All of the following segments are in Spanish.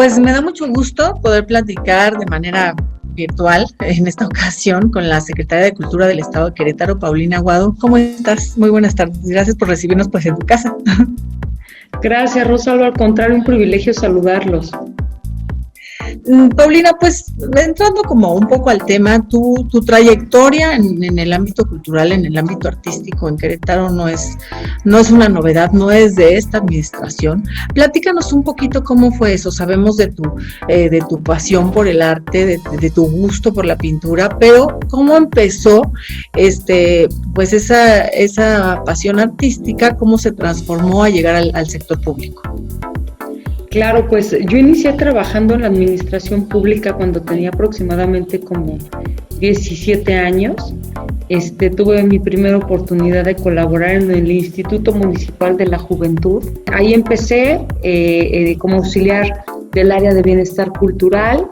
Pues me da mucho gusto poder platicar de manera virtual en esta ocasión con la Secretaria de Cultura del Estado de Querétaro, Paulina Aguado. ¿Cómo estás? Muy buenas tardes. Gracias por recibirnos pues en tu casa. Gracias, Rosalba. Al contrario, un privilegio saludarlos. Paulina, pues entrando como un poco al tema, tu trayectoria en el ámbito cultural, en el ámbito artístico en Querétaro no es una novedad, no es de esta administración. Platícanos un poquito cómo fue eso. Sabemos de tu pasión por el arte, de tu gusto por la pintura, pero cómo empezó pues esa pasión artística, cómo se transformó a llegar al sector público. Claro, pues yo inicié trabajando en la administración pública cuando tenía aproximadamente como 17 años. Tuve mi primera oportunidad de colaborar en el Instituto Municipal de la Juventud. Ahí empecé como auxiliar del área de bienestar cultural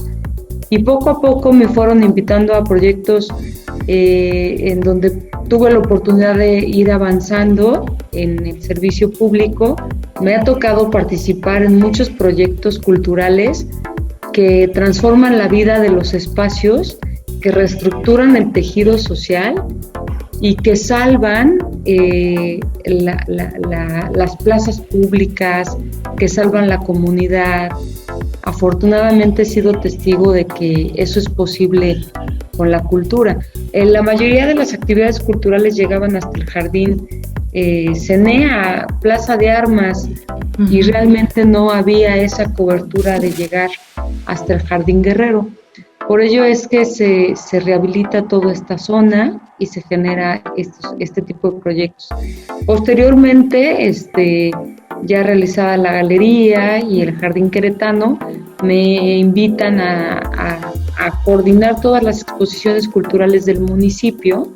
y poco a poco me fueron invitando a proyectos en donde tuve la oportunidad de ir avanzando en el servicio público. Me ha tocado participar en muchos proyectos culturales que transforman la vida de los espacios, que reestructuran el tejido social y que salvan las plazas públicas, que salvan la comunidad. Afortunadamente he sido testigo de que eso es posible con la cultura. La mayoría de las actividades culturales llegaban hasta el jardín CENEA, Plaza de Armas, y realmente no había esa cobertura de llegar hasta el Jardín Guerrero. Por ello es que se rehabilita toda esta zona y se genera este tipo de proyectos. Posteriormente, ya realizada la galería y el Jardín Queretano, me invitan a coordinar todas las exposiciones culturales del municipio.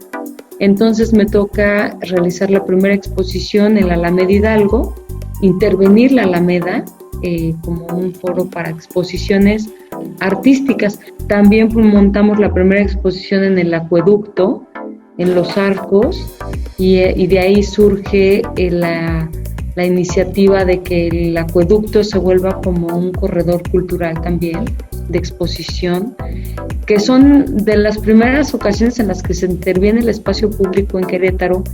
Entonces me toca realizar la primera exposición en la Alameda Hidalgo, intervenir la Alameda como un foro para exposiciones artísticas. También montamos la primera exposición en el acueducto, en Los Arcos, y de ahí surge la iniciativa de que el acueducto se vuelva como un corredor cultural también de exposición, que son de las primeras ocasiones en las que se interviene el espacio público en Querétaro,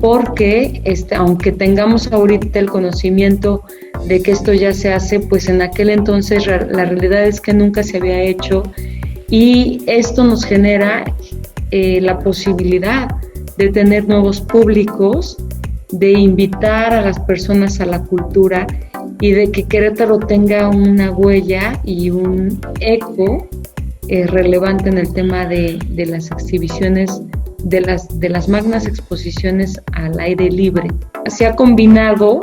porque aunque tengamos ahorita el conocimiento de que esto ya se hace, pues en aquel entonces la realidad es que nunca se había hecho, y esto nos genera la posibilidad de tener nuevos públicos, de invitar a las personas a la cultura y de que Querétaro tenga una huella y un eco relevante en el tema de las exhibiciones, de las magnas exposiciones al aire libre. Se ha combinado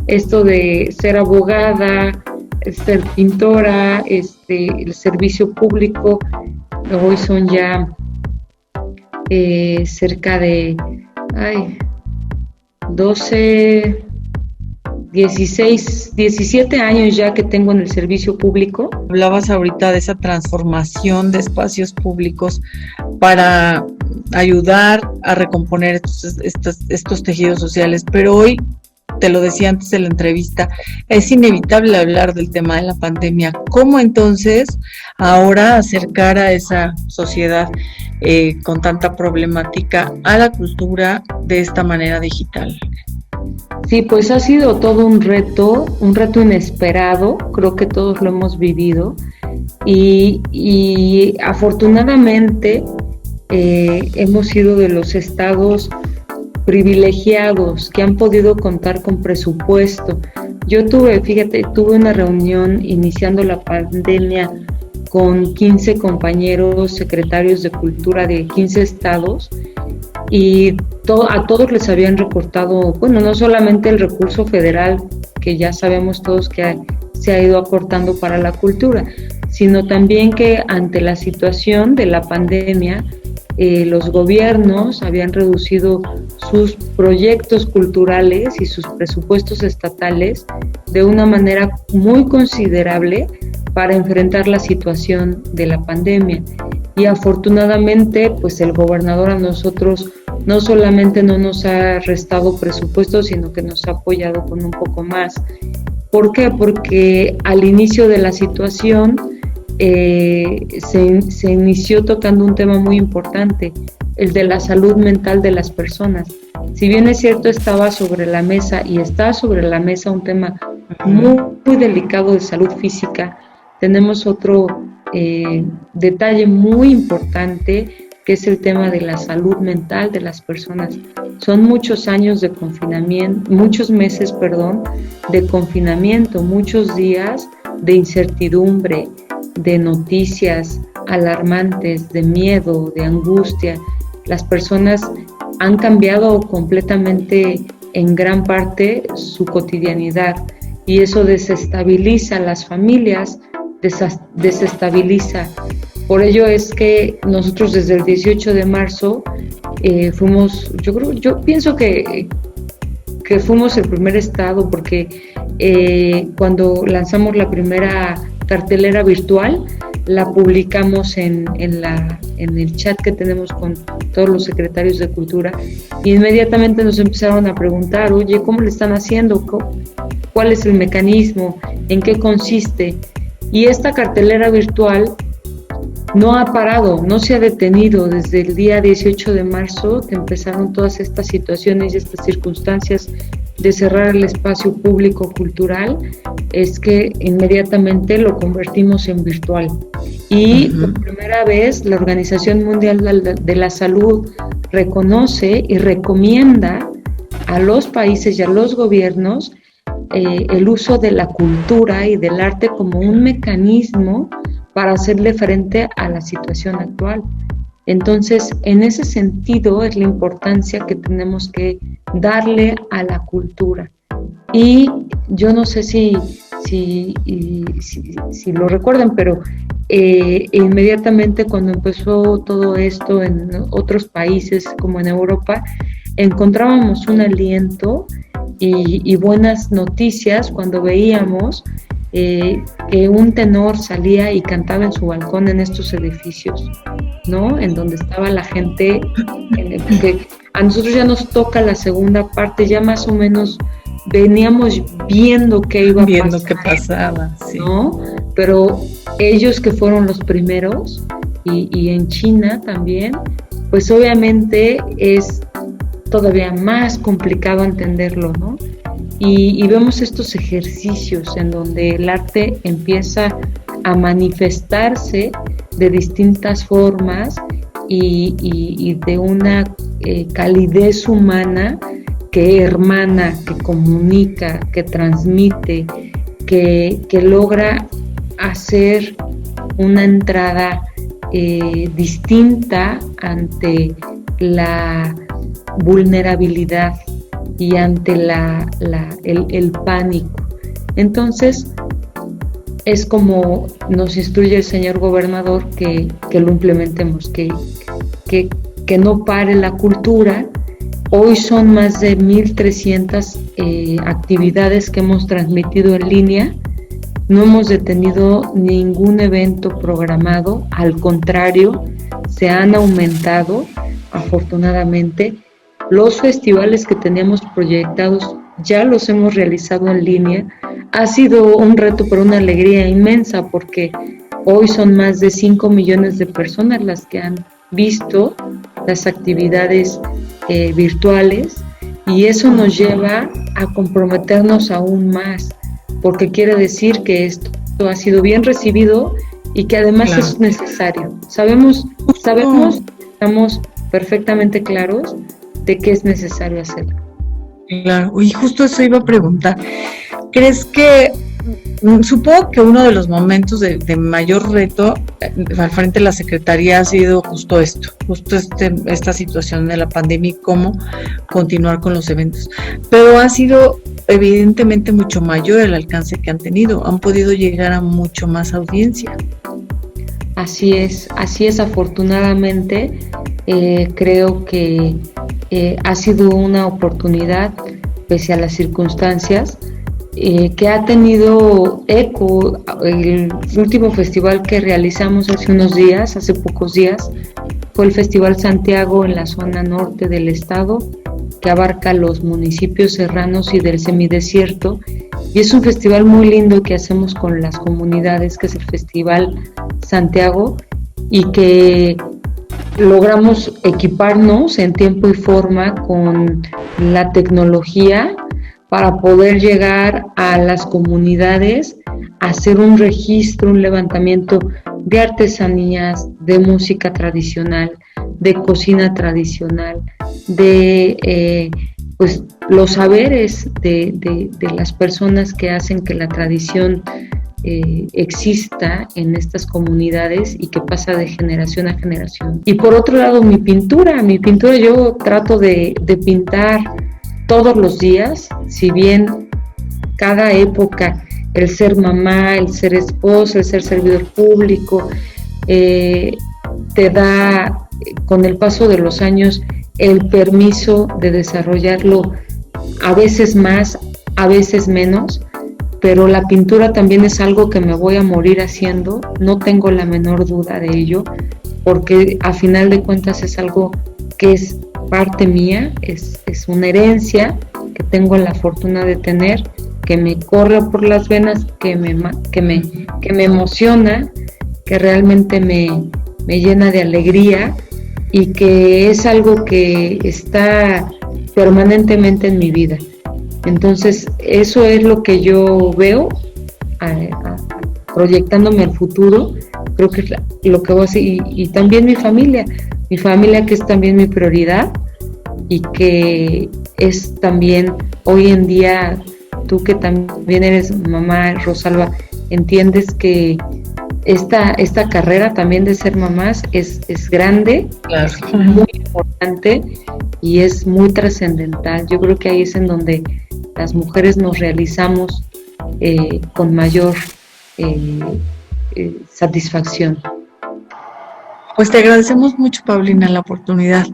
esto de ser abogada, ser pintora, el servicio público. Hoy son ya cerca de 17 años ya que tengo en el servicio público. Hablabas ahorita de esa transformación de espacios públicos para ayudar a recomponer estos tejidos sociales, pero hoy, te lo decía antes de la entrevista, es inevitable hablar del tema de la pandemia. ¿Cómo entonces ahora acercar a esa sociedad con tanta problemática a la cultura de esta manera digital? Sí, pues ha sido todo un reto inesperado, creo que todos lo hemos vivido, y afortunadamente hemos sido de los estados privilegiados que han podido contar con presupuesto. Yo tuve una reunión iniciando la pandemia con 15 compañeros secretarios de cultura de 15 estados, y a todos les habían recortado, bueno, no solamente el recurso federal, que ya sabemos todos que se ha ido acortando para la cultura, sino también que ante la situación de la pandemia, los gobiernos habían reducido sus proyectos culturales y sus presupuestos estatales de una manera muy considerable para enfrentar la situación de la pandemia. Y afortunadamente, pues el gobernador a nosotros no solamente no nos ha restado presupuesto, sino que nos ha apoyado con un poco más. ¿Por qué? Porque al inicio de la situación se inició tocando un tema muy importante, el de la salud mental de las personas. Si bien es cierto, estaba sobre la mesa y está sobre la mesa un tema muy, muy delicado de salud física, tenemos otro detalle muy importante, que es el tema de la salud mental de las personas. Son muchos años de confinamiento, muchos meses, de confinamiento, muchos días de incertidumbre, de noticias alarmantes, de miedo, de angustia. Las personas han cambiado completamente, en gran parte, su cotidianidad, y eso desestabiliza a las familias, desestabiliza. Por ello es que nosotros desde el 18 de marzo yo pienso que fuimos el primer estado, porque cuando lanzamos la primera cartelera virtual, la publicamos en el chat que tenemos con todos los secretarios de Cultura, y inmediatamente nos empezaron a preguntar, oye, ¿cómo le están haciendo? ¿Cuál es el mecanismo? ¿En qué consiste? Y esta cartelera virtual no ha parado, no se ha detenido. Desde el día 18 de marzo que empezaron todas estas situaciones y estas circunstancias de cerrar el espacio público cultural, es que inmediatamente lo convertimos en virtual. Y por primera vez la Organización Mundial de la Salud reconoce y recomienda a los países y a los gobiernos el uso de la cultura y del arte como un mecanismo para hacerle frente a la situación actual. Entonces, en ese sentido es la importancia que tenemos que darle a la cultura. Y yo no sé si lo recuerdan, pero inmediatamente cuando empezó todo esto en otros países como en Europa, encontrábamos un aliento y buenas noticias cuando veíamos que un tenor salía y cantaba en su balcón en estos edificios, ¿no? En donde estaba la gente, porque a nosotros ya nos toca la segunda parte, ya más o menos veníamos viendo qué iba a pasar. Viendo qué pasaba, sí. ¿No? Pero ellos que fueron los primeros, y en China también, pues obviamente es todavía más complicado entenderlo, ¿no? Y vemos estos ejercicios en donde el arte empieza a manifestarse de distintas formas y de una calidez humana que hermana, que comunica, que transmite, que logra hacer una entrada distinta ante la vulnerabilidad y ante el pánico. Entonces, es como nos instruye el señor gobernador que lo implementemos, que no pare la cultura. Hoy son más de 1,300 actividades que hemos transmitido en línea. No hemos detenido ningún evento programado, al contrario, se han aumentado, afortunadamente. Los festivales que teníamos proyectados ya los hemos realizado en línea. Ha sido un reto, pero una alegría inmensa, porque hoy son más de 5 millones de personas las que han visto las actividades virtuales, y eso nos lleva a comprometernos aún más, porque quiere decir que esto ha sido bien recibido y que además claro, es necesario. Sabemos, estamos perfectamente claros de que es necesario hacerlo. Claro, y justo eso iba a preguntar. ¿Crees que, supongo que uno de los momentos de mayor reto al frente de la Secretaría ha sido justo esta situación de la pandemia y cómo continuar con los eventos, pero ha sido evidentemente mucho mayor el alcance que han tenido, han podido llegar a mucho más audiencia. Así es, afortunadamente. Creo que ha sido una oportunidad, pese a las circunstancias, que ha tenido eco. El último festival que realizamos hace pocos días, fue el Festival Santiago en la zona norte del estado, que abarca los municipios serranos y del semidesierto, Y es un festival muy lindo que hacemos con las comunidades, que es el Festival Santiago, y que logramos equiparnos en tiempo y forma con la tecnología para poder llegar a las comunidades, hacer un registro, un levantamiento de artesanías, de música tradicional, de cocina tradicional, de pues los saberes de las personas que hacen que la tradición exista en estas comunidades y que pasa de generación a generación. Y por otro lado, mi pintura yo trato de pintar todos los días, si bien cada época, el ser mamá, el ser esposa, el ser servidor público, te da con el paso de los años el permiso de desarrollarlo, a veces más, a veces menos, pero la pintura también es algo que me voy a morir haciendo, no tengo la menor duda de ello, porque a final de cuentas es algo que es parte mía, es una herencia que tengo la fortuna de tener, que me corre por las venas, que me emociona, que realmente me llena de alegría y que es algo que está permanentemente en mi vida. Entonces, eso es lo que yo veo proyectándome al futuro. Creo que es lo que voy a hacer. Y también mi familia que es también mi prioridad y que es también hoy en día, tú que también eres mamá, Rosalba, entiendes que esta carrera también de ser mamás es grande, claro, es muy importante y es muy trascendental. Yo creo que ahí es en donde las mujeres nos realizamos con mayor satisfacción. Pues te agradecemos mucho, Paulina, la oportunidad.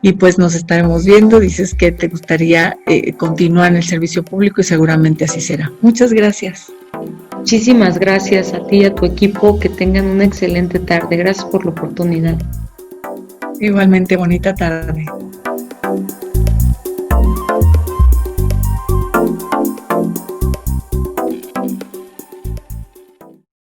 Y pues nos estaremos viendo. Dices que te gustaría continuar en el servicio público y seguramente así será. Muchas gracias. Muchísimas gracias a ti y a tu equipo. Que tengan una excelente tarde. Gracias por la oportunidad. Igualmente, bonita tarde.